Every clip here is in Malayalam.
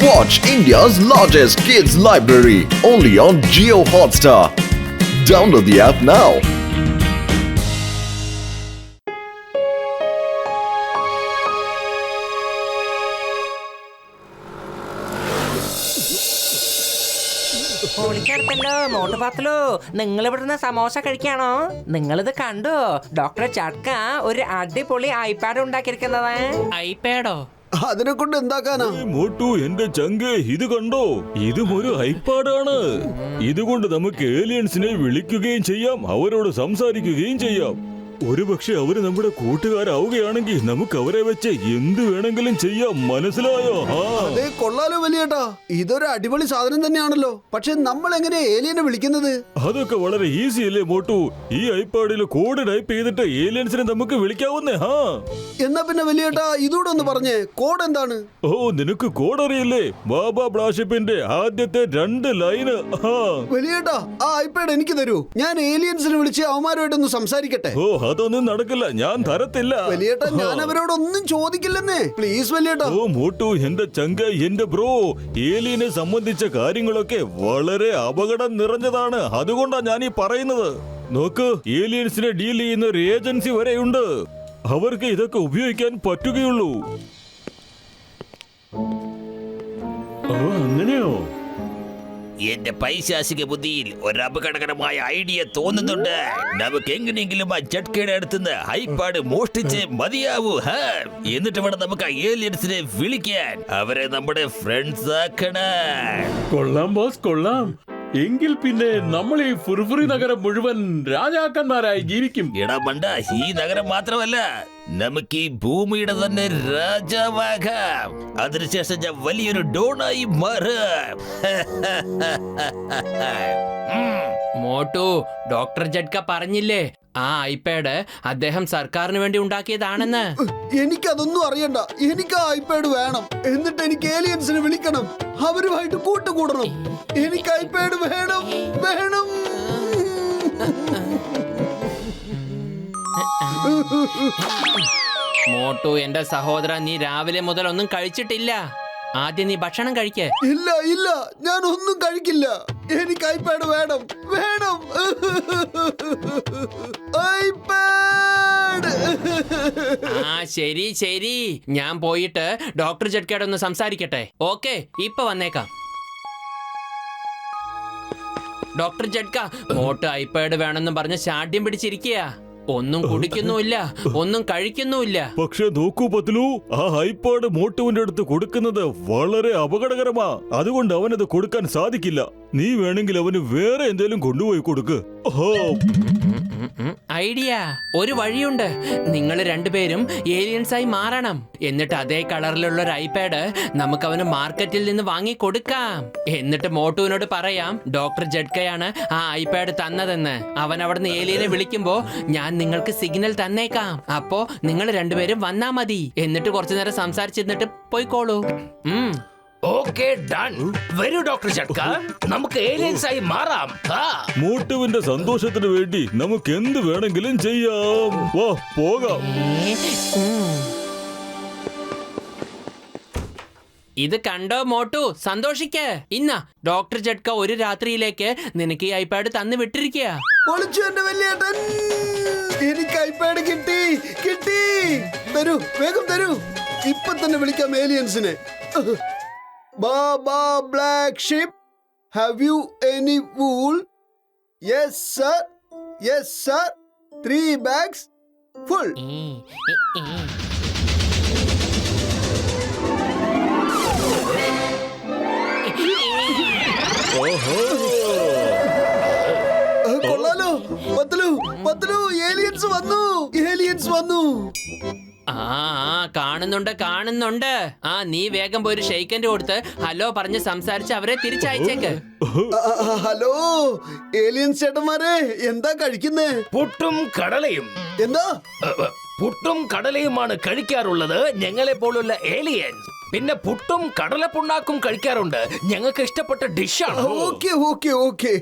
Watch India's largest kids library only on Jio Hotstar. Download the app now. ഓടിക്കടുത്തല്ലോ മോട്ടുപാത്തലോ, നിങ്ങൾ ഇവിടുന്ന് സമോസ കഴിക്കാണോ? നിങ്ങളിത് കണ്ടോ? ഡോക്ടർ ചട്ക ഒരു അടിപൊളി ഐപാഡ് ഉണ്ടാക്കിയിരിക്കുന്നത്. ഐപാഡോ? അതിനെ കൊണ്ട് എന്താക്കാനാ? മോട്ടു, എന്റെ ചങ്ക്, ഇത് കണ്ടോ? ഇതും ഒരു ഐപാഡാണ്. ഇതുകൊണ്ട് നമുക്ക് ഏലിയൻസിനെ വിളിക്കുകയും ചെയ്യാം, അവരോട് സംസാരിക്കുകയും ചെയ്യാം. ഒരുപക്ഷെ അവര് നമ്മുടെ കൂട്ടുകാരാവുകയാണെങ്കിൽ നമുക്ക് അവരെ വെച്ച് എന്ത് വേണമെങ്കിലും ചെയ്യാം, മനസ്സിലായോ? അതെ, കൊള്ളാലോ വലിയേട്ടാ. ഇതൊരു അടിപൊളി സാധനം തന്നെയാണല്ലോ. പക്ഷെ നമ്മൾ എങ്ങനെ ഏലിയനെ വിളിക്കുന്നത്? അതൊക്കെ വളരെ ഈസി അല്ലേ മോട്ടു? ഈ ഐപാഡിൽ കോഡ് ടൈപ്പ് ചെയ്തിട്ട് ഏലിയൻസിനെ നമുക്ക് വിളിക്കാവുന്നേ. എന്നാ പിന്നെ വലിയേട്ടാ ഇതൂടെ ഒന്ന് പറഞ്ഞേ, കോഡ് എന്താണ്? ഓ, നിനക്ക് കോഡ് അറിയില്ലേ? ബാബാ ബ്ലാഷിപ്പിന്റെ ആദ്യത്തെ 2 ലൈന്. വലിയേട്ടാ, ആ ഐപാഡ് എനിക്ക് തരൂ. ഞാൻ ഏലിയൻസിനെ വിളിച്ച് അവന്മാരുമായിട്ടൊന്ന് സംസാരിക്കട്ടെ. ഓ, അതൊന്നും നടക്കില്ല, ഞാൻ തരത്തില്ല. വലിയേട്ടാ, ഞാൻ അവരോടൊന്നും ചോദിക്കില്ലെന്നേ. പ്ലീസ് വലിയേട്ടാ. ഓ മോട്ടു, എന്റെ ചങ്ക, എന്റെ ബ്രോ, ഏലിയനെ സംബന്ധിച്ച കാര്യങ്ങളൊക്കെ വളരെ അപകടം നിറഞ്ഞതാണ്. അതുകൊണ്ടാ ഞാൻ ഈ പറയുന്നത്. നോക്ക്, ഏലിയൻസിനെ ഡീൽ ചെയ്യുന്ന ഒരു ഏജൻസി വരെയുണ്ട്. അവർക്ക് ഇതൊക്കെ ഉപയോഗിക്കാൻ പറ്റുകയുള്ളൂ. ഓ, അങ്ങനെയോ? എന്റെ പൈശാചിക ബുദ്ധിയിൽ ഒരു അപകടകരമായ ഐഡിയ തോന്നുന്നുണ്ട്. നമുക്ക് എങ്ങനെയെങ്കിലും ആ ചട്കയുടെ അടുത്തുനിന്ന് ഐപാഡ് മോഷ്ടിച്ച് മതിയാവൂ. എന്നിട്ട് വേണം നമുക്ക് ആ ഏലിയൻസിനെ വിളിക്കാൻ. അവരെ നമ്മുടെ ഫ്രണ്ട്സ് ആക്കണം. കൊള്ളാം ബോസ്, കൊള്ളാം. എങ്കിൽ പിന്നെ നമ്മൾ ഈ ഫുർഫുറി നഗരം മുഴുവൻ രാജാക്കന്മാരായി ജീവിക്കും. എടാ മണ്ട, ഈ നഗരം മാത്രമല്ല, നമുക്ക് ഈ ഭൂമിയുടെ തന്നെ രാജാവാകാം. അതിനുശേഷം ഞാൻ വലിയൊരു ഡോണായി മാറാം. മോട്ടു, ഡോക്ടർ ജഡ്ക പറഞ്ഞില്ലേ ആ ഐപാഡ് അദ്ദേഹം സർക്കാരിന് വേണ്ടി ഉണ്ടാക്കിയതാണെന്ന്. എനിക്കതൊന്നും അറിയണ്ട. എനിക്ക് ആ ഐപാഡ് വേണം. എന്നിട്ട് എനിക്ക് ഏലിയൻസിനെ വിളിക്കണം, അവരുമായിട്ട് കൂട്ടുകൂടണം. എനിക്ക് ഐപാഡ് വേണം, വേണം. മോട്ടു, എന്റെ സഹോദര, നീ രാവിലെ മുതൽ ഒന്നും കഴിച്ചിട്ടില്ല. ആദ്യം നീ ഭക്ഷണം കഴിക്കേ. ഇല്ല ഇല്ല, ഞാൻ ഒന്നും കഴിക്കില്ല. എനിക്ക് ഐപാഡ് വേണം, വേണം. ഐപാഡ്. ആ ശരി ശരി, ഞാൻ പോയിട്ട് ഡോക്ടർ ജഡ്കയോട് ഒന്ന് സംസാരിക്കട്ടെ. ഓക്കെ, ഇപ്പൊ വന്നേക്കാം. ഡോക്ടർ ജഡ്ക, മോട്ട് ഐപാഡ് വേണമെന്ന് പറഞ്ഞ് ശാഠ്യം പിടിച്ചിരിക്കുക. ഒന്നും കുടിക്കുന്നുമില്ല, ഒന്നും കഴിക്കുന്നുമില്ല. പക്ഷെ നോക്കൂ പത്ലു, ആ ഐപാഡ് മോട്ടുവിന്റെ അടുത്ത് കൊടുക്കുന്നത് വളരെ അപകടകരമാ. അതുകൊണ്ട് അവനത് കൊടുക്കാൻ സാധിക്കില്ല. നീ വേണമെങ്കിൽ അവന് വേറെ എന്തെങ്കിലും കൊണ്ടുപോയി കൊടുക്ക്. ഐഡിയ, ഒരു വഴിയുണ്ട്. നിങ്ങൾ രണ്ടുപേരും ഏലിയൻസായി മാറണം. എന്നിട്ട് അതേ കളറിലുള്ള ഒരു ഐപാഡ് നമുക്ക് അവന് മാർക്കറ്റിൽ നിന്ന് വാങ്ങി കൊടുക്കാം. എന്നിട്ട് മോട്ടുവിനോട് പറയാം ഡോക്ടർ ജഡ്കയാണ് ആ ഐപാഡ് തന്നതെന്ന്. അവൻ അവിടുന്ന് ഏലിയനെ വിളിക്കുമ്പോ ഞാൻ നിങ്ങൾക്ക് സിഗ്നൽ തന്നേക്കാം. അപ്പോ നിങ്ങൾ രണ്ടുപേരും വന്നാ മതി. എന്നിട്ട് കുറച്ചു നേരം സംസാരിച്ചിരുന്നിട്ട് പോയിക്കോളൂ. Okay, done. വരൂ ഡോക്ടർ ചട്ക, നമുക്ക് ഏലിയൻസ് ആയി മാറാം. മോട്ടുവിന്റെ സന്തോഷത്തിന് വേണ്ടി നമുക്ക് എന്ത് വേണമെങ്കിലും ചെയ്യാം. വാ, പോകാം. ഇത് കണ്ടോ മോട്ടു, സന്തോഷിക്ക്. ഇന്ന ഡോക്ടർ ജഡ്ക ഒരു രാത്രിയിലേക്ക് നിനക്ക് ഈ ഐപാഡ് തന്നു വിട്ടിരിക്കുക. പൊളിച്ചു എന്റെ വലിയേട്ടൻ. എനിക്ക് ഐപാഡ് കിട്ടി, കിട്ടി. തരൂ, വേഗം തരൂ. ഇപ്പൊ തന്നെ വിളിക്കാം ഏലിയൻസിനെ. Baba Black Sheep, have you any wool? Yes sir, yes sir. 3 bags full. കൊള്ളാലോ പത്ലു, പത്ലു, ഏലിയൻസ് വന്നു, ഏലിയൻസ് വന്നു. കാണുന്നുണ്ട് കാണുന്നുണ്ട്. നീ വേഗം പോയി ഒരു ഷെയ്ക്കൻഡ് കൊടുത്ത് ഹലോ പറഞ്ഞ് സംസാരിച്ച് അവരെ തിരിച്ചയച്ചേക്ക്. ഹലോ ഏലിയൻസ് ചേട്ടന്മാരെ, എന്താ കഴിക്കുന്നേ? പുട്ടും കടലയും. എന്താ? പുട്ടും കടലയുമാണ് കഴിക്കാറുള്ളത് ഞങ്ങളെ പോലുള്ള ഏലിയൻസ്. പിന്നെ പുട്ടും കടലപ്പുണ്ണാക്കും കഴിക്കാറുണ്ട്. ഞങ്ങൾക്ക് ഇഷ്ടപ്പെട്ട ഡിഷാണ്. Okay okay okay.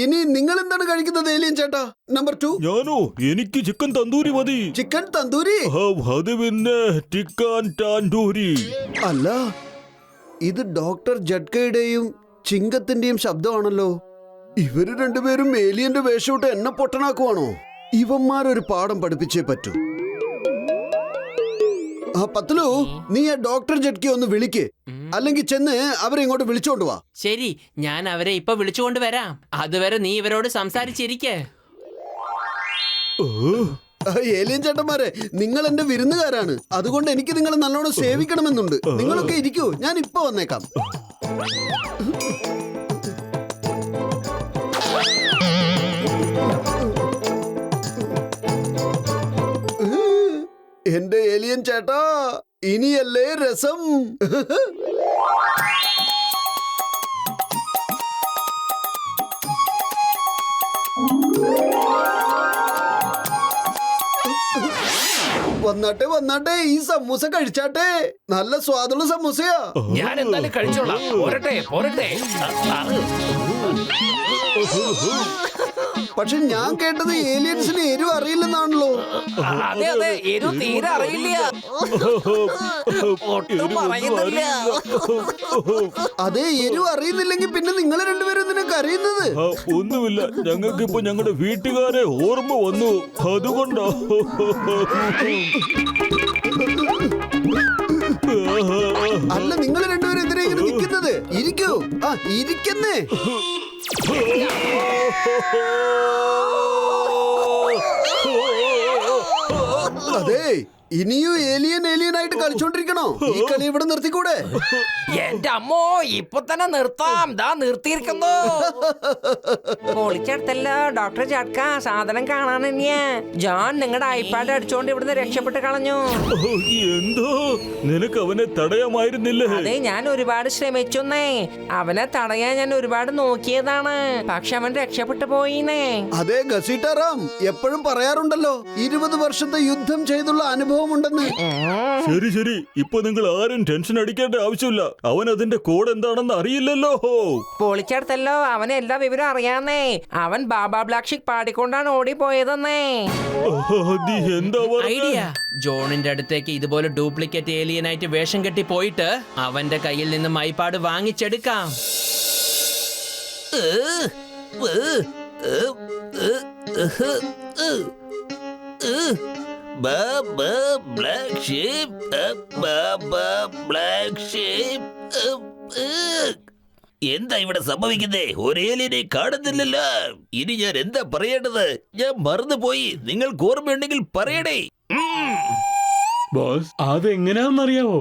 ഇനി നിങ്ങൾ എന്താണ് കഴിക്കുന്നത് ഏലിയൻ ചേട്ടാ? നമ്പർ 2. ഞാനോ? എനിക്ക് ചിക്കൻ തന്തൂരി മതി. ചിക്കൻ തന്തൂരി? അത് പിന്നെ ചിക്കൻ താൻഡൂരി. അല്ല, ഇത് ഡോക്ടർ ജഡ്കയുടെയും ചിങ്കത്തിന്റെയും ശബ്ദമാണല്ലോ. ഇവര് രണ്ടുപേരും ഏലിയന്റെ വേഷമിട്ട് എന്നെ പൊട്ടനാക്കുവാണോ? ഇവന്മാരൊരു പാഠം പഠിപ്പിച്ചേ പറ്റൂ. ആ പത്ലു, നീ ആ ഡോക്ടർ ജഡ്കെ ഒന്ന് വിളിക്ക്, അല്ലെങ്കിൽ ചെന്ന് അവരെ ഇങ്ങോട്ട് വിളിച്ചോണ്ട് വാ. ശരി, ഞാൻ അവരെ ഇപ്പൊ വിളിച്ചുകൊണ്ട് വരാം. അതുവരെ നീ ഇവരോട് സംസാരിച്ചിരിക്കേ. ഏലിയൻ ചേട്ടന്മാരെ, നിങ്ങൾ എന്റെ വിരുന്നുകാരാണ്. അതുകൊണ്ട് എനിക്ക് നിങ്ങൾ നല്ലോണം സേവിക്കണമെന്നുണ്ട്. നിങ്ങളൊക്കെ ഇരിക്കൂ, ഞാൻ ഇപ്പൊ വന്നേക്കാം. എന്റെ ഏലിയൻ ചേട്ടാ, ഇനിയല്ലേ രസം. വന്നാട്ടെ വന്നാട്ടെ, ഈ സമൂസ കഴിച്ചാട്ടെ. നല്ല സ്വാദുള്ള സമൂസയാ. ഞാൻ എന്തായാലും കഴിച്ചോളാം. പോരട്ടെ പോരട്ടെ. പക്ഷെ ഞാൻ കേട്ടത് ഏലിയൻസിന് എരിവ് അറിയില്ലെന്നാണല്ലോ. അതെ അതെ, എരിവ് തീരെ അറിയില്ല. ഒട്ടും പറയുന്നില്ല. അതെ, എരിവ് അറിയുന്നില്ലെങ്കിൽ പിന്നെ നിങ്ങൾ രണ്ടുപേരും എന്തിനാ കരയുന്നത്? ഒന്നുമില്ല, ഞങ്ങൾക്കിപ്പോ ഞങ്ങളുടെ വീട്ടുകാരെ ഓർമ്മ വന്നു, അതുകൊണ്ടോ. അല്ല, നിങ്ങൾ രണ്ടുപേരും എന്തിനാ ഇങ്ങനെ നിൽക്കുന്നത്? ഇരിക്കൂ. ആ ഇരിക്കുന്നേ. അതെ, ഇനിയും ഏലിയനായിട്ട് കളിച്ചോണ്ടിരിക്കണോ? ഈ കളി ഇവിടെ നിർത്തിക്കൂടെ? എന്റെ അമ്മോ, ഇപ്പൊ തന്നെ നിർത്താം. ദാ നിർത്തിയിരിക്കുന്നു. പൊളിച്ചെടുത്തല്ലോ ഡോക്ടർ ചട്ക. സാധനം കാണാൻ തന്നെയാ. ജോൺ നിങ്ങളുടെ ഐപാഡ് അടിച്ചോണ്ട് ഇവിടുന്ന് രക്ഷപ്പെട്ട് കളഞ്ഞു. എന്തോ, നിനക്ക് അവനെ തടയാമായിരുന്നില്ലേ? അതെ, ഞാൻ ഒരുപാട് ശ്രമിച്ചുന്നേ. അവനെ തടയാൻ ഞാൻ ഒരുപാട് നോക്കിയതാണ്. പക്ഷെ അവൻ രക്ഷപ്പെട്ടു പോയിന്നേ. അതെ, ഗസീട്ടാറാം എപ്പോഴും പറയാറുണ്ടല്ലോ 20 വർഷത്തെ യുദ്ധം ചെയ്തുള്ള അനുഭവം ഉണ്ടെന്ന്. ശരി ശരി, ഇപ്പൊ നിങ്ങൾ ആരും ടെൻഷൻ അടിക്കേണ്ട ആവശ്യമില്ല. അവൻ അതിന്റെ കോഡ് എന്താണെന്ന് അറിയില്ലല്ലോ. പൊളിച്ചെടുത്തല്ലോ, അവന് എല്ലാ വിവരം അറിയാന്നേ. അവൻ ബാബാ ബ്ലാക്ക് ഷിക് പാടിക്കൊണ്ടാണ് ഓടിപ്പോയതെന്നേ. നീ എന്താ ഐഡിയ. ജോണിന്റെ അടുത്തേക്ക് ഇതുപോലെ ഡ്യൂപ്ലിക്കേറ്റ് ഏലിയനായിട്ട് വേഷം കെട്ടി പോയിട്ട് അവന്റെ കയ്യിൽ നിന്നും ഐപാഡ് വാങ്ങിച്ചെടുക്കാം. Black sheep, black sheep. എന്താ ഇവിടെ സംഭവിക്കുന്നേ? ഒരു ഏലിയനെ കാണുന്നില്ലല്ലോ. ഇനി ഞാൻ എന്താ പറയേണ്ടത്? ഞാൻ മറന്നുപോയി. നിങ്ങൾക്ക് ഓർമ്മയുണ്ടെങ്കിൽ പറയണേ. ബോസ്, അതെങ്ങനെയാണെന്നറിയാവോ?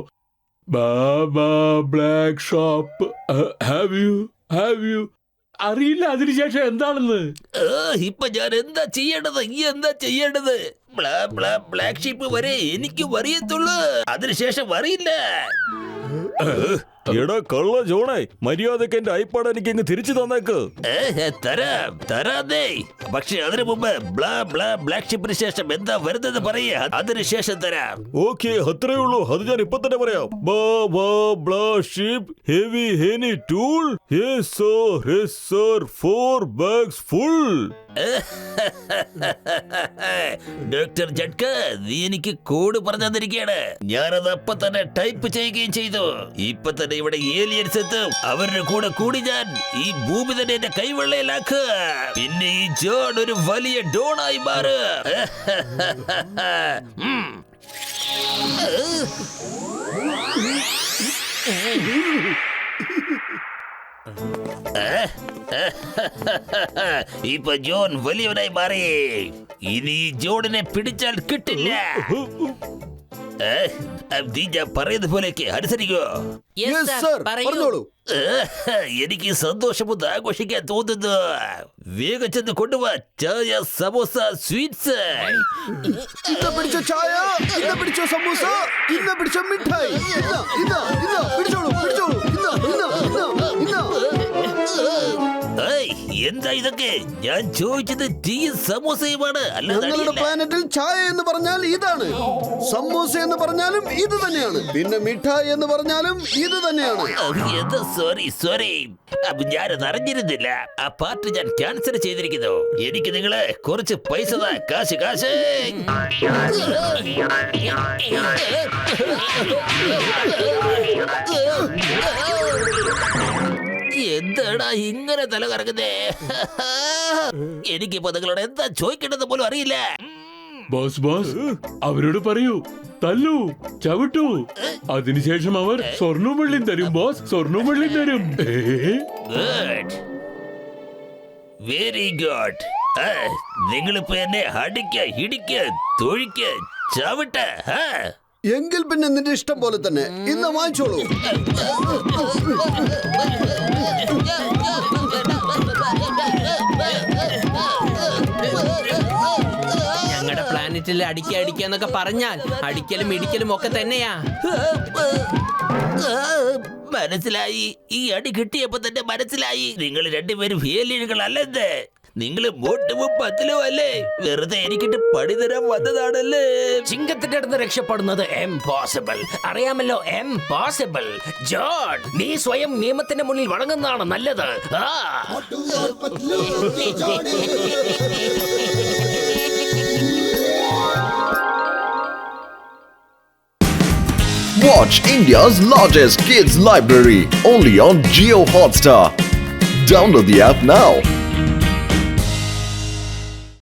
Baa baa black shop. Have you അറിയില്ല അതിനുശേഷം എന്താണെന്ന്? ഇപ്പൊ ഞാൻ എന്താ ചെയ്യേണ്ടത്? എന്താ ചെയ്യേണ്ടത്? ബ്ലാക്ക് ഷീപ്പ് വരെ എനിക്ക് അറിയത്തുള്ളൂ, അതിനുശേഷം അറിയില്ല. എടാ കള്ള ജോണേ, മര്യാദക്ക് എന്റെ ഐപാഡ് എനിക്ക് ഇങ്ങ് തിരിച്ചു തന്നേക്ക്. തരാന്നേ. പക്ഷെ അതിനു മുമ്പ് ബ്ലാക്ക് ഷിപ്പിന് ശേഷം എന്താ വരുന്നത് പറയാ, അതിനുശേഷം തരാം. ഓക്കെ, അത്രേ ഉള്ളൂ. അത് ഞാൻ ഇപ്പൊ തന്നെ പറയാം. Black ship heavy any tool. Yes sir 4 bags full. Doctor ജഡ്ക, നീ എനിക്ക് കോഡ് പറഞ്ഞു തന്നിരിക്കുകയാണ്. ഞാനത് അപ്പൊ തന്നെ ടൈപ്പ് ചെയ്യുകയും ചെയ്തു. ഇപ്പൊ തന്നെ ഇവിടെ ഏലിയൻസ് എത്തും. അവരുടെ കൂടെ കൂടി ഞാൻ ഈ ഭൂമി തന്നെ എന്റെ കൈവെള്ളയിലാക്കുക. പിന്നെ ഈ ജോൺ ഒരു വലിയ ഡോണായി മാറ്. ഇപ്പൊ ജോൺ വലിയവനായി മാറി. ഇനി ഈ ജോണിനെ പിടിച്ചാൽ കിട്ടില്ല. നീ ഞാൻ പറയുന്നത് പോലെയൊക്കെ അനുസരിക്കോ? Yes, Yes, sir. sir. പറയൂ. പറഞ്ഞോളൂ. എനിക്ക് സന്തോഷമൊന്ന് ആഘോഷിക്കാൻ തോന്നുന്നു. വേഗം ചെന്ന് കൊണ്ടുപോവാ ചായ, സമോസ, സ്വീറ്റ്സ്. ഇന്ന പിടിച്ച ചായ, ഇന്ന പിടിച്ച സമൂസ, ഇന്ന പിടിച്ച മിഠായി. പിടിച്ചോളൂ. എന്താ ഇതൊക്കെ? ഞാൻ ചോദിച്ചത് ടീയും സമോസയുമാണ്, അല്ലാതെ ഞങ്ങളുടെ അടിയല്ല. പ്ലാനറ്റിൽ ചായ എന്ന് പറഞ്ഞാൽ ഇതാണ്, സമൂസ എന്ന് പറഞ്ഞാലും ഇത് തന്നെയാണ്, പിന്നെ മിഠായി എന്ന് പറഞ്ഞാലും ഇത് തന്നെയാണ്. എന്താ സോറി. ഞാനത് അറിഞ്ഞിരുന്നില്ല. ആ പാർട്ടി ഞാൻ ക്യാൻസൽ ചെയ്തിരിക്കുന്നു. എനിക്ക് നിങ്ങള് കുറച്ച് പൈസ താ. കാശ് എന്താടാ ഇങ്ങനെ തല കറങ്ങുന്നേ? എനിക്കിപ്പോ നിങ്ങളോട് എന്താ ചോദിക്കേണ്ടത് പോലും അറിയില്ല. ബോസ് ബോസ് അവരോട് പറയൂ, തല്ലു, ചവിട്ടു. അതിനുശേഷം അവർ സ്വർണ്ണവും വെള്ളിയും തരും ബോസ്, സ്വർണ്ണവും വെള്ളിയും തരും. Good, very good. നിങ്ങളിപ്പോ എന്നെ അടിക്ക, ഇടിക്ക, തൊഴിക്ക, ചവിട്ട. എങ്കിൽ പിന്നെ നിന്റെ ഇഷ്ടം പോലെ തന്നെ ഇന്ന് വാങ്ങിച്ചോളൂ. ഞങ്ങളുടെ പ്ലാനറ്റിൽ അടിക്കാന്നൊക്കെ പറഞ്ഞാൽ അടിക്കലും ഇടിക്കലും ഒക്കെ തന്നെയാ. മനസ്സിലായി. ഈ അടി കിട്ടിയപ്പോ തന്നെ മനസ്സിലായി നിങ്ങൾ രണ്ടുപേരും ഏലിയനുകളല്ലെന്ന്. നിങ്ങൾ മോട്ടവും പത്തിലും അല്ലേ? വെറുതെ എനിക്കിട്ട് പണി തരാൻ വന്നതാണല്ലേ? ചിങ്കത്തിന്റെ അടുത്ത് രക്ഷപ്പെടുന്നത് എംപോസിബിൾ. അറിയാമല്ലോ, എംപോസിബിൾ. ജോൺ, നീ സ്വയം നിയമത്തിന്റെ മുന്നിൽ വഴങ്ങുന്നതാണ് നല്ലത്. Watch India's largest kids library only on Jio Hotstar. Download the app now.